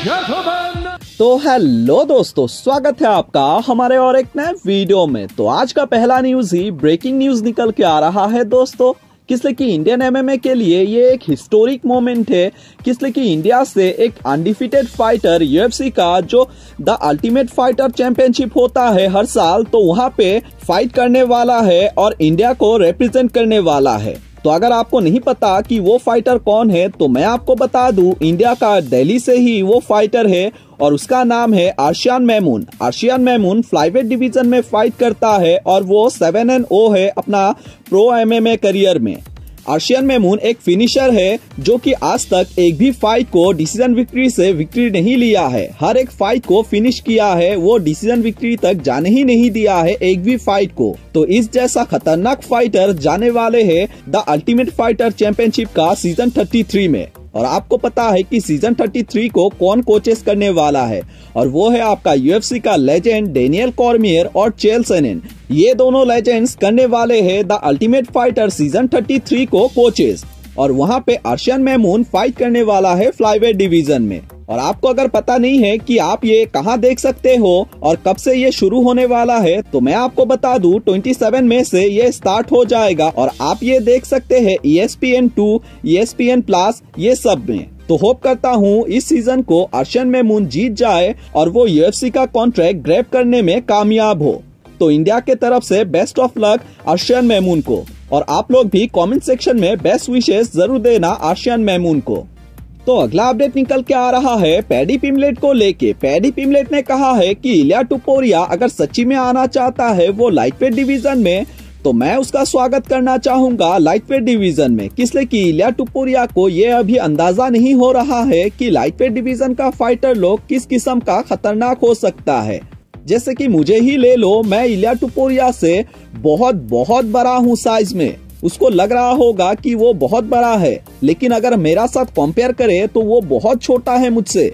तो हेलो दोस्तों, स्वागत है आपका हमारे और एक नए वीडियो में। तो आज का पहला न्यूज ही ब्रेकिंग न्यूज निकल के आ रहा है दोस्तों। किसलिए कि इंडियन एमएमए के लिए ये एक हिस्टोरिक मोमेंट है। किसलिए कि इंडिया से एक अनडिफिटेड फाइटर यूएफसी का जो द अल्टीमेट फाइटर चैंपियनशिप होता है हर साल, तो वहाँ पे फाइट करने वाला है और इंडिया को रिप्रेजेंट करने वाला है। तो अगर आपको नहीं पता कि वो फाइटर कौन है तो मैं आपको बता दूं, इंडिया का दिल्ली से ही वो फाइटर है और उसका नाम है अर्शियान मैमून। अर्शियान मैमून फ्लाईवेट डिवीजन में फाइट करता है और वो 7-0 है अपना प्रो एमएमए करियर में। अर्शियान मैमून एक फिनिशर है जो कि आज तक एक भी फाइट को डिसीजन विक्ट्री से विक्ट्री नहीं लिया है। हर एक फाइट को फिनिश किया है, वो डिसीजन विक्ट्री तक जाने ही नहीं दिया है एक भी फाइट को। तो इस जैसा खतरनाक फाइटर जाने वाले हैं द अल्टीमेट फाइटर चैंपियनशिप का सीजन 33 में। और आपको पता है कि सीजन 33 को कौन कोचेस करने वाला है, और वो है आपका यूएफसी का लेजेंड डेनियल कॉर्मियर और चेल सोनेन। ये दोनों लेजेंड्स करने वाले हैं द अल्टीमेट फाइटर सीजन 33 को कोचेस। और वहाँ पे अर्शियान मैमून फाइट करने वाला है फ्लाईवेट डिवीजन में। और आपको अगर पता नहीं है कि आप ये कहाँ देख सकते हो और कब से ये शुरू होने वाला है, तो मैं आपको बता दूं 27 में से ये स्टार्ट हो जाएगा और आप ये देख सकते हैं ESPN2, ESPN+, ये सब में। तो होप करता हूँ इस सीजन को अर्शियान मैमून जीत जाए और वो यूएफसी का कॉन्ट्रैक्ट ग्रैब करने में कामयाब हो। तो इंडिया के तरफ से best of luck Arshiyan Maimoon को। और आप लोग भी कमेंट सेक्शन में बेस्ट विशेस जरूर देना अर्शियान मैमून को। तो अगला अपडेट निकल के आ रहा है पैडी पिमलेट को लेके। पैडी पिमलेट ने कहा है कि इलिया टुपोरिया अगर सच्ची में आना चाहता है वो लाइटवेट डिवीजन में, तो मैं उसका स्वागत करना चाहूंगा लाइटवेट डिवीजन में। किसलिए कि इलिया टुपोरिया को ये अभी अंदाजा नहीं हो रहा है कि लाइटवेट डिवीजन का फाइटर लोग किस किस्म का खतरनाक हो सकता है। जैसे कि मुझे ही ले लो, मैं इलिया टुपोरिया से बहुत बड़ा हूँ साइज में। उसको लग रहा होगा कि वो बहुत बड़ा है, लेकिन अगर मेरा साथ कंपेयर करे तो वो बहुत छोटा है मुझसे।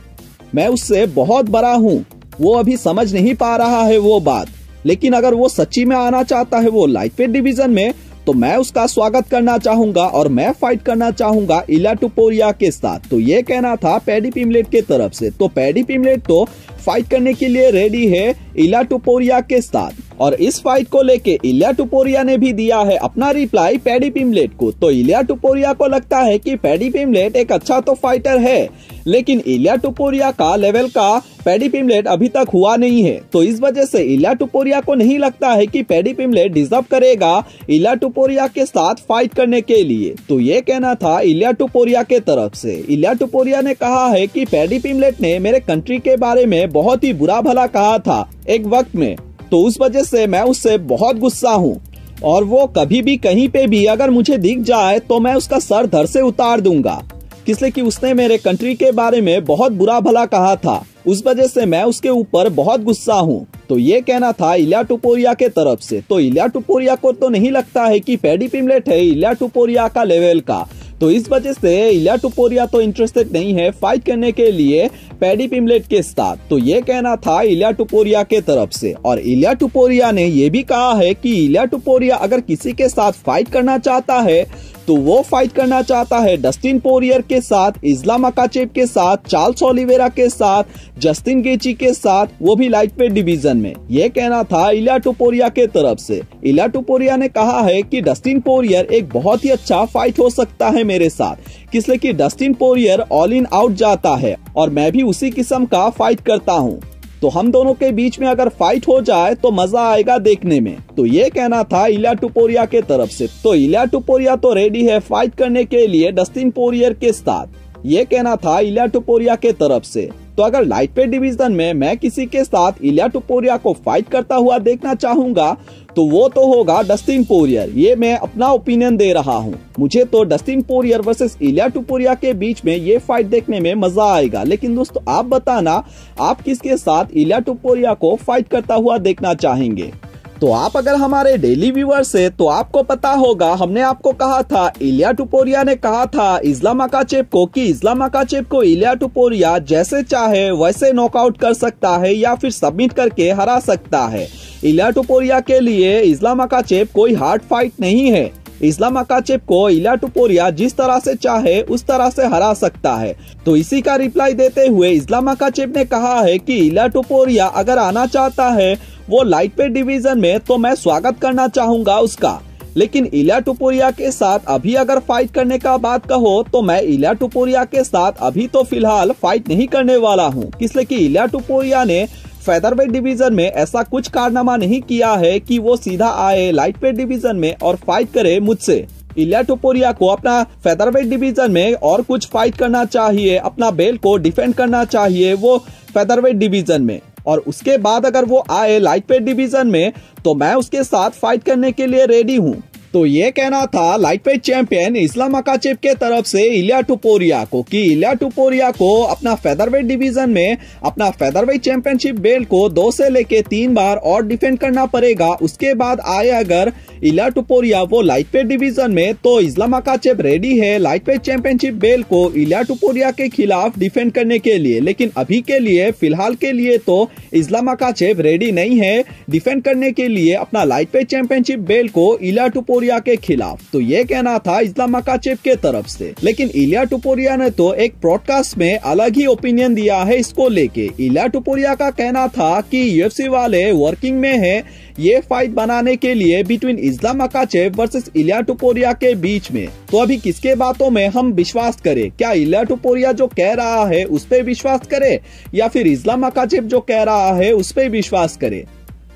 मैं उससे बहुत बड़ा हूँ, वो अभी समझ नहीं पा रहा है वो बात। लेकिन अगर वो सच्ची में आना चाहता है वो लाइटवेट डिवीजन में, तो मैं उसका स्वागत करना चाहूंगा और मैं फाइट करना चाहूंगा इलिया टुपोरिया के साथ। तो ये कहना था पैडी पिमलेट के तरफ से। तो पैडी पिमलेट तो फाइट करने के लिए रेडी है इलिया टुपोरिया के साथ। और इस फाइट को लेके इलिया टुपोरिया ने भी दिया है अपना रिप्लाई पैडी पिमलेट को। तो इलिया टुपोरिया को लगता है कि पैडी पिमलेट एक अच्छा तो फाइटर है, लेकिन इलिया टुपोरिया का लेवल का पैडी पिमलेट अभी तक हुआ नहीं है। तो इस वजह से इलिया टुपोरिया को नहीं लगता है कि पैडी पिमलेट डिजर्व करेगा इलिया टुपोरिया के साथ फाइट करने के लिए। तो ये कहना था इलिया टुपोरिया के तरफ से। इलिया टुपोरिया ने कहा है कि पैडी पिमलेट ने मेरे कंट्री के बारे में बहुत ही बुरा भला कहा था एक वक्त में, तो उस वजह से मैं उससे बहुत गुस्सा हूँ। और वो कभी भी कहीं पे भी अगर मुझे दिख जाए तो मैं उसका सर धड़ से उतार दूंगा। किसलिए कि उसने मेरे कंट्री के बारे में बहुत बुरा भला कहा था, उस वजह से मैं उसके ऊपर बहुत गुस्सा हूँ। तो ये कहना था इलिया टुपोरिया के तरफ से। तो इलिया टुपोरिया को तो नहीं लगता है कि पैडी पिमलेट है इलिया टुपोरिया का लेवल का, तो इस वजह से इलिया टुपोरिया तो इंटरेस्टेड नहीं है फाइट करने के लिए पैडी पिमलेट के साथ। तो ये कहना था इलिया टुपोरिया के तरफ से। और इलिया टुपोरिया ने ये भी कहा है कि इलिया टुपोरिया अगर किसी के साथ फाइट करना चाहता है तो वो फाइट करना चाहता है डस्टिन पोरियर के साथ, इस्लाम मकाचेव के साथ, चार्ल्स ओलिवेरा के साथ, जस्टिन गेची के साथ, वो भी लाइटवेट डिवीजन में। ये कहना था इलिया टुपोरिया के तरफ से। इलिया टुपोरिया ने कहा है कि डस्टिन पोरियर एक बहुत ही अच्छा फाइट हो सकता है मेरे साथ, किसलिए कि Dustin Poirier all in out जाता है और मैं भी उसी किस्म का फाइट करता हूँ। तो हम दोनों के बीच में अगर फाइट हो जाए तो मजा आएगा देखने में। तो ये कहना था इलिया टुपोरिया के तरफ से। तो इलिया टुपोरिया तो रेडी है फाइट करने के लिए डस्टिन पोरियर के साथ, ये कहना था इलिया टुपोरिया के तरफ से। तो अगर लाइटवेट डिवीजन में मैं किसी के साथ इलिया टुपोरिया को फाइट करता हुआ देखना चाहूंगा तो वो तो होगा डस्टिन पोरियर। ये मैं अपना ओपिनियन दे रहा हूँ। मुझे तो डस्टिन पोरियर वर्सेस इलिया टुपोरिया के बीच में ये फाइट देखने में मजा आएगा। लेकिन दोस्तों आप बताना, आप किसके साथ इलिया टुपोरिया को फाइट करता हुआ देखना चाहेंगे। तो आप अगर हमारे डेली व्यूअर्स है तो आपको पता होगा हमने आपको कहा था, इलिया टुपोरिया ने कहा था इस्लाम मकाचेव को कि इस्लाम मकाचेव को इलिया टुपोरिया जैसे चाहे वैसे नॉकआउट कर सकता है या फिर सबमिट करके हरा सकता है। इलिया टुपोरिया के लिए इस्लाम मकाचेव कोई हार्ड फाइट नहीं है। इस्लाम मकाचेव को इलिया टुपुरिया जिस तरह से चाहे उस तरह से हरा सकता है। तो इसी का रिप्लाई देते हुए इस्लाम मकाचेव ने कहा है कि इलिया टुपुरिया अगर आना चाहता है वो लाइट वेट डिवीजन में तो मैं स्वागत करना चाहूंगा उसका, लेकिन इलिया टुपुरिया के साथ अभी अगर फाइट करने का बात कहो तो मैं इलिया टुपुरिया के साथ अभी तो फिलहाल फाइट नहीं करने वाला हूँ, इसलिए कि इलिया टुपुरिया ने फेदरवेट डिवीजन में ऐसा कुछ कारनामा नहीं किया है कि वो सीधा आए लाइट वेट डिवीजन में और फाइट करे मुझसे। इलिया टुपुरिया को अपना फेदरवेट डिवीजन में और कुछ फाइट करना चाहिए, अपना बेल्ट को डिफेंड करना चाहिए वो फेदरवेट डिवीजन में, और उसके बाद अगर वो आए लाइट वेट डिवीजन में तो मैं उसके साथ फाइट करने के लिए रेडी हूँ। तो ये कहना था लाइट वेट चैंपियन इस्लाम मकाचेव के तरफ से इलिया टुपुरिया को कि इलिया टुपुरिया को अपना फेदरवेट डिवीजन में अपना फेदरवेट चैंपियनशिप बेल्ट को 2 से लेके 3 बार और डिफेंड करना पड़ेगा। उसके बाद आए अगर इलिया टुपुरिया वो लाइट वेट डिवीजन में तो इस्लाम मकाचेव रेडी है लाइट वेट चैंपियनशिप बेल्ट को इलिया टुपुरिया के खिलाफ डिफेंड करने के लिए। लेकिन अभी के लिए फिलहाल के लिए तो इस्लाम मकाचेव रेडी नहीं है डिफेंड करने के लिए अपना लाइट वेट चैंपियनशिप बेल्ट को इलिया टुपुरिया के खिलाफ। तो ये कहना था इस्लाम मकाचेव के तरफ से। लेकिन इलिया टुपुरिया ने तो एक ब्रॉडकास्ट में अलग ही ओपिनियन दिया है इसको लेके। इलिया टुपुरिया का कहना था कि यूएफसी वाले वर्किंग में है ये फाइट बनाने के लिए बिटवीन इस्लाम मकाचेव वर्सेस इलिया टुपुरिया के बीच में। तो अभी किसके बातों में हम विश्वास करें? क्या इलिया टुपुरिया जो कह रहा है उस पे विश्वास करें या फिर इस्लाम मकाचेव जो कह रहा है उस पे विश्वास करें?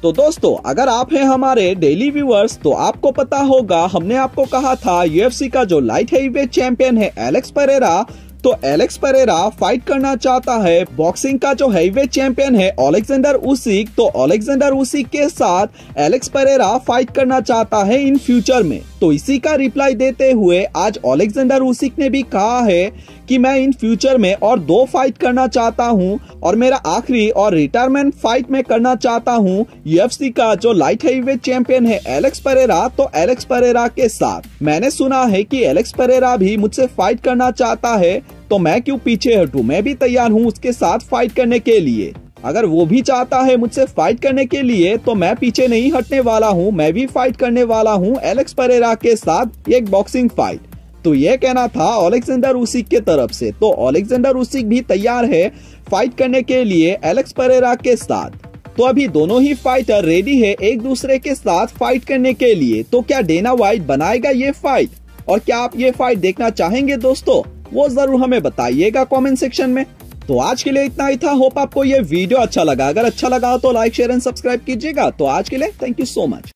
तो दोस्तों, अगर आप हैं हमारे डेली व्यूअर्स तो आपको पता होगा हमने आपको कहा था यूएफसी का जो लाइट हेवीवेट चैंपियन है एलेक्स पेरेरा, तो एलेक्स पेरेरा फाइट करना चाहता है बॉक्सिंग का जो हेवीवेट चैंपियन है ओलेक्जेंडर उसिक। तो ओलेक्जेंडर उसिक के साथ एलेक्स पेरेरा फाइट करना चाहता है इन फ्यूचर में। तो इसी का रिप्लाई देते हुए आज ओलेक्जेंडर उसिक ने भी कहा है कि मैं इन फ्यूचर में और 2 फाइट करना चाहता हूं और मेरा आखिरी और रिटायरमेंट फाइट में करना चाहता हूं यूएफसी का जो लाइट हेवीवेट चैंपियन है एलेक्स पेरेरा, तो एलेक्स पेरेरा के साथ। मैंने सुना है कि एलेक्स पेरेरा भी मुझसे फाइट करना चाहता है, तो मैं क्यों पीछे हटूं? मैं भी तैयार हूं उसके साथ फाइट करने के लिए। अगर वो भी चाहता है मुझसे फाइट करने के लिए तो मैं पीछे नहीं हटने वाला हूं, मैं भी फाइट करने वाला हूं एलेक्स पेरेरा के साथ एक बॉक्सिंग फाइट। तो ये कहना था ओलेक्जेंडर उसिक के तरफ से। तो ओलेक्जेंडर उसिक भी तैयार है फाइट करने के लिए एलेक्स पेरेरा के साथ। तो अभी दोनों ही फाइटर रेडी है एक दूसरे के साथ फाइट करने के लिए। तो क्या डेना व्हाइट बनाएगा ये फाइट और क्या आप ये फाइट देखना चाहेंगे दोस्तों? वो जरूर हमें बताइएगा कमेंट सेक्शन में। तो आज के लिए इतना ही था। होप आपको ये वीडियो अच्छा लगा। अगर अच्छा लगा तो लाइक शेयर एंड सब्सक्राइब कीजिएगा। तो आज के लिए थैंक यू सो मच।